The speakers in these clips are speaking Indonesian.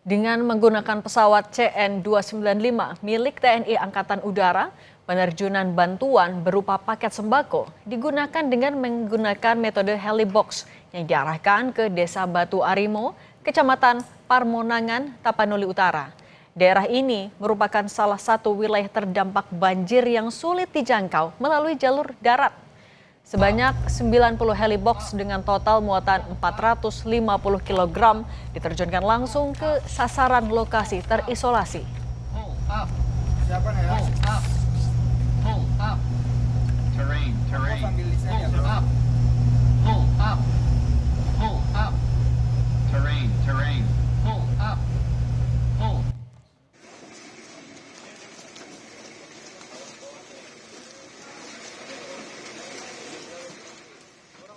Dengan menggunakan pesawat CN-295 milik TNI Angkatan Udara, penerjunan bantuan berupa paket sembako digunakan dengan menggunakan metode helibox yang diarahkan ke Desa Batu Arimo, Kecamatan Parmonangan, Tapanuli Utara. Daerah ini merupakan salah satu wilayah terdampak banjir yang sulit dijangkau melalui jalur darat. Sebanyak 90 helibox dengan total muatan 450 kg diterjunkan langsung ke sasaran lokasi terisolasi.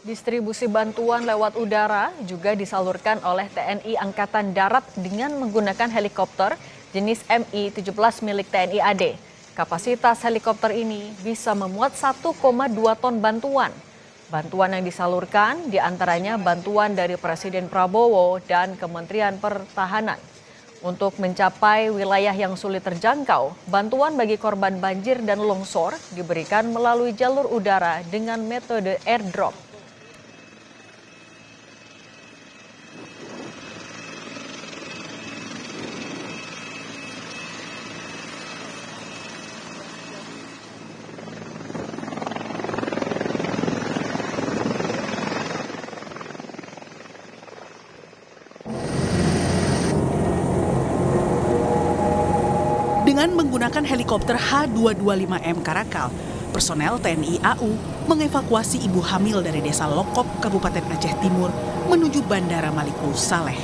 Distribusi bantuan lewat udara juga disalurkan oleh TNI Angkatan Darat dengan menggunakan helikopter jenis Mi-17 milik TNI AD. Kapasitas helikopter ini bisa memuat 1,2 ton bantuan. Bantuan yang disalurkan diantaranya bantuan dari Presiden Prabowo dan Kementerian Pertahanan. Untuk mencapai wilayah yang sulit terjangkau, bantuan bagi korban banjir dan longsor diberikan melalui jalur udara dengan metode airdrop. Dengan menggunakan helikopter H225M Karakal, personel TNI AU mengevakuasi ibu hamil dari Desa Lokop, Kabupaten Aceh Timur menuju Bandara Malikul Saleh.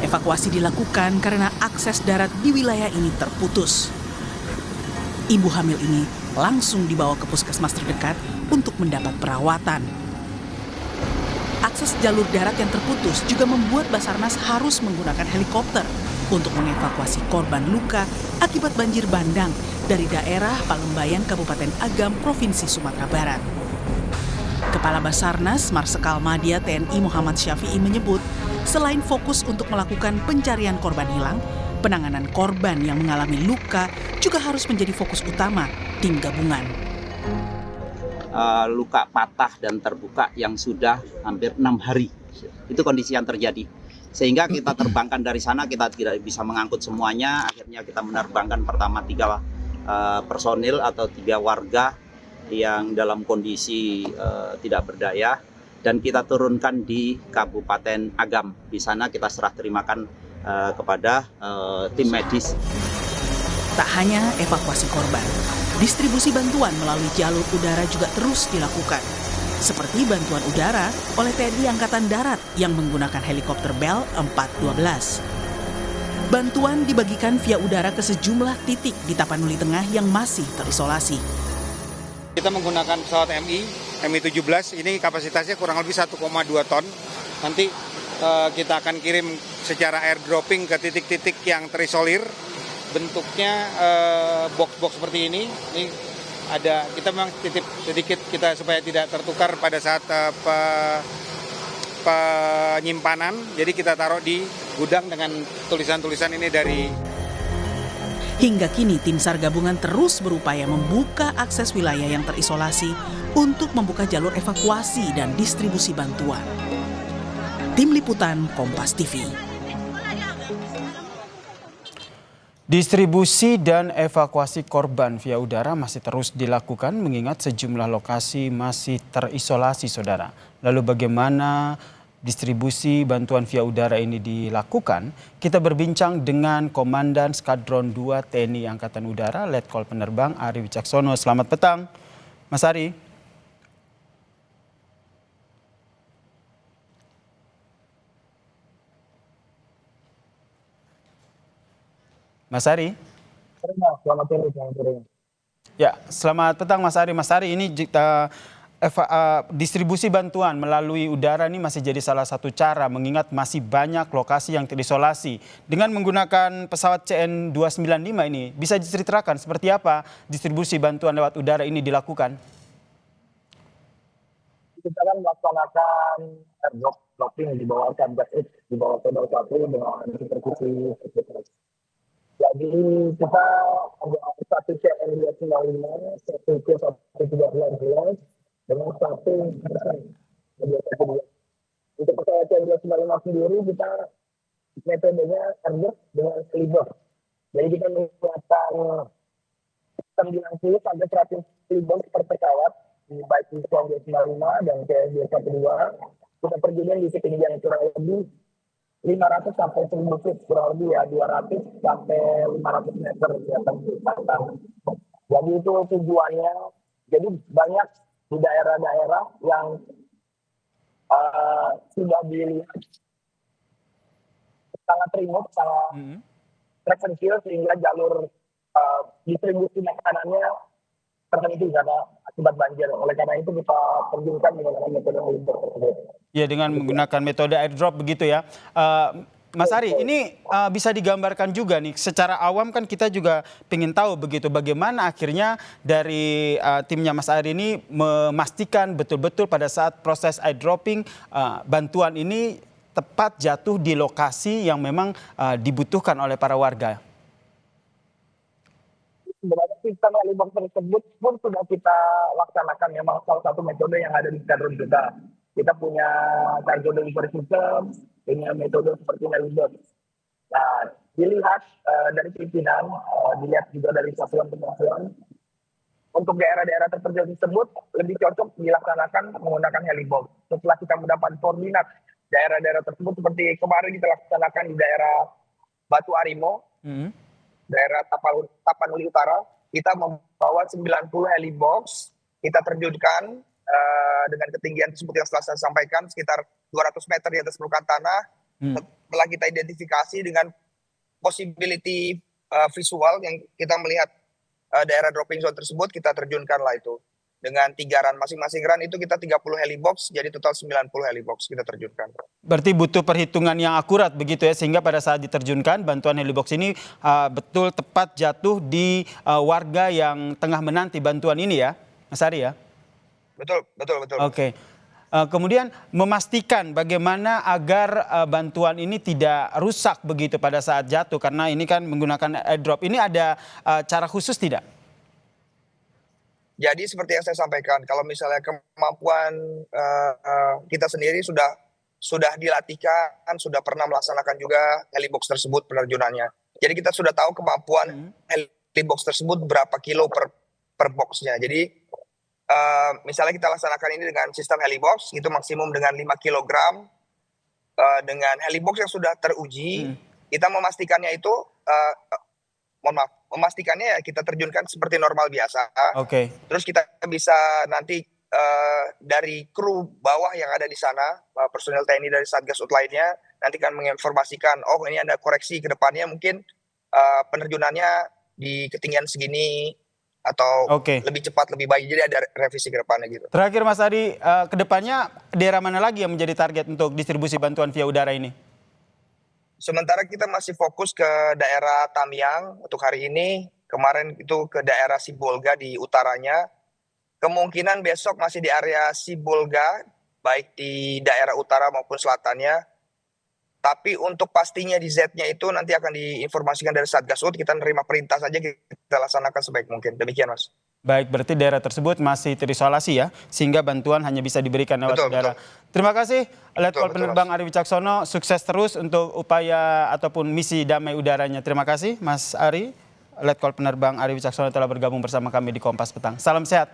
Evakuasi dilakukan karena akses darat di wilayah ini terputus. Ibu hamil ini langsung dibawa ke puskesmas terdekat untuk mendapat perawatan. Akses jalur darat yang terputus juga membuat Basarnas harus menggunakan helikopter untuk mengevakuasi korban luka akibat banjir bandang dari daerah Palembayan, Kabupaten Agam, Provinsi Sumatera Barat. Kepala Basarnas Marsikal Madya TNI Muhammad Syafi'i menyebut, selain fokus untuk melakukan pencarian korban hilang, penanganan korban yang mengalami luka juga harus menjadi fokus utama tim gabungan. Luka patah dan terbuka yang sudah hampir 6 hari. Itu kondisi yang terjadi. Sehingga kita terbangkan dari sana, kita tidak bisa mengangkut semuanya. Akhirnya kita menerbangkan pertama 3 personil atau 3 warga yang dalam kondisi tidak berdaya. Dan kita turunkan di Kabupaten Agam. Di sana kita serah terimakan kepada tim medis. Tak hanya evakuasi korban, distribusi bantuan melalui jalur udara juga terus dilakukan. Seperti bantuan udara oleh TNI Angkatan Darat yang menggunakan helikopter Bell 412. Bantuan dibagikan via udara ke sejumlah titik di Tapanuli Tengah yang masih terisolasi. Kita menggunakan pesawat Mi-17, ini kapasitasnya kurang lebih 1,2 ton. Nanti kita akan kirim secara airdropping ke titik-titik yang terisolir. Bentuknya box-box seperti ini ada, kita memang titip sedikit kita supaya tidak tertukar pada saat penyimpanan. Jadi kita taruh di gudang dengan tulisan-tulisan ini dari. Hingga kini tim SAR gabungan terus berupaya membuka akses wilayah yang terisolasi untuk membuka jalur evakuasi dan distribusi bantuan. Tim Liputan Kompas TV. Distribusi dan evakuasi korban via udara masih terus dilakukan mengingat sejumlah lokasi masih terisolasi, saudara. Lalu bagaimana distribusi bantuan via udara ini dilakukan? Kita berbincang dengan Komandan Skadron 2 TNI Angkatan Udara, Letkol Penerbang Ari Wicaksono. Selamat petang, Mas Ari. Mas Ari. Selamat sore. Ya, selamat petang Mas Ari. Mas Ari, ini distribusi bantuan melalui udara ini masih jadi salah satu cara mengingat masih banyak lokasi yang terisolasi. Dengan menggunakan pesawat CN-295 ini, bisa diceritakan seperti apa distribusi bantuan lewat udara ini dilakukan? kita kan melaksanakan dropping di bawah Satgas di bawah Kodam 1 dengan supervisi. Jadi kita ada satu CN 295, satu C113 dengan satu untuk pesawat CN 295 sendiri kita metodenya airdrop dengan sleeper. Jadi kita menyiapkan 90 sampai 100 sleeper per pesawat baik di CN 295 dan CN 212. Kita perginya di ketinggian kurang lebih 500 sampai 1000 feet, kurang lebih ya 200 sampai 500 meter di atas daratan. Jadi itu tujuannya. Jadi banyak di daerah-daerah yang sudah dilihat sangat remote, sangat terpencil sehingga jalur distribusi makanannya terhenti karena akibat banjir. Oleh karena itu kita terjunkan menggunakan metode airdrop tersebut. Ya, dengan menggunakan metode airdrop begitu ya. Mas Ari, ini bisa digambarkan juga nih, secara awam kan kita juga ingin tahu begitu bagaimana akhirnya dari timnya Mas Ari ini memastikan betul-betul pada saat proses airdropping bantuan ini tepat jatuh di lokasi yang memang dibutuhkan oleh para warga. Sebenarnya sistem helibox tersebut pun sudah kita laksanakan, memang salah satu metode yang ada di skadron kita. Kita punya cargo delivery system dengan metode seperti helibox. Nah, dilihat dari pimpinan, dilihat juga dari satuan pengawasan, untuk daerah-daerah terpencil tersebut lebih cocok dilaksanakan menggunakan helibox. Setelah kita mendapat koordinat daerah-daerah tersebut, seperti kemarin kita laksanakan di daerah Batu Arimo, daerah Tapanuli Utara, kita membawa 90 helibox, kita terjunkan dengan ketinggian tersebut yang setelah saya sampaikan sekitar 200 meter di atas permukaan tanah. Setelah kita identifikasi dengan possibility visual yang kita melihat daerah dropping zone tersebut, kita terjunkanlah itu. Dengan 3 run masing-masing run itu kita 30 helibox, jadi total 90 helibox kita terjunkan. Berarti butuh perhitungan yang akurat begitu ya, sehingga pada saat diterjunkan bantuan helibox ini betul tepat jatuh di warga yang tengah menanti bantuan ini ya, Mas Ari ya? Betul. Oke. Kemudian memastikan bagaimana agar bantuan ini tidak rusak begitu pada saat jatuh, karena ini kan menggunakan airdrop. Ini ada cara khusus tidak? Jadi seperti yang saya sampaikan, kalau misalnya kemampuan kita sendiri sudah dilatihkan, sudah pernah melaksanakan juga helibox tersebut penerjunannya. Jadi kita sudah tahu kemampuan helibox tersebut berapa kilo per boxnya. Jadi misalnya kita laksanakan ini dengan sistem helibox, itu maksimum dengan 5 kg. Dengan helibox yang sudah teruji, kita memastikannya itu, memastikannya ya kita terjunkan seperti normal biasa. Oke. Terus kita bisa nanti dari kru bawah yang ada di sana, personel TNI dari Satgas Ut lainnya, nanti akan menginformasikan, oh ini ada koreksi ke depannya, mungkin penerjunannya di ketinggian segini, atau lebih cepat, lebih baik. Jadi ada revisi ke depannya gitu. Terakhir Mas Ari, ke depannya daerah mana lagi yang menjadi target untuk distribusi bantuan via udara ini? Sementara kita masih fokus ke daerah Tamiang untuk hari ini. Kemarin itu ke daerah Sibolga di utaranya. Kemungkinan besok masih di area Sibolga, baik di daerah utara maupun selatannya. Tapi untuk pastinya di Z-nya itu nanti akan diinformasikan dari Satgas Ut. Kita nerima perintah saja, kita laksanakan sebaik mungkin. Demikian, Mas. Baik, berarti daerah tersebut masih terisolasi ya, sehingga bantuan hanya bisa diberikan lewat udara. Terima kasih Letkol Penerbang Ari Wicaksono, sukses terus untuk upaya ataupun misi damai udaranya. Terima kasih Mas Ari, Letkol Penerbang Ari Wicaksono telah bergabung bersama kami di Kompas Petang. Salam sehat.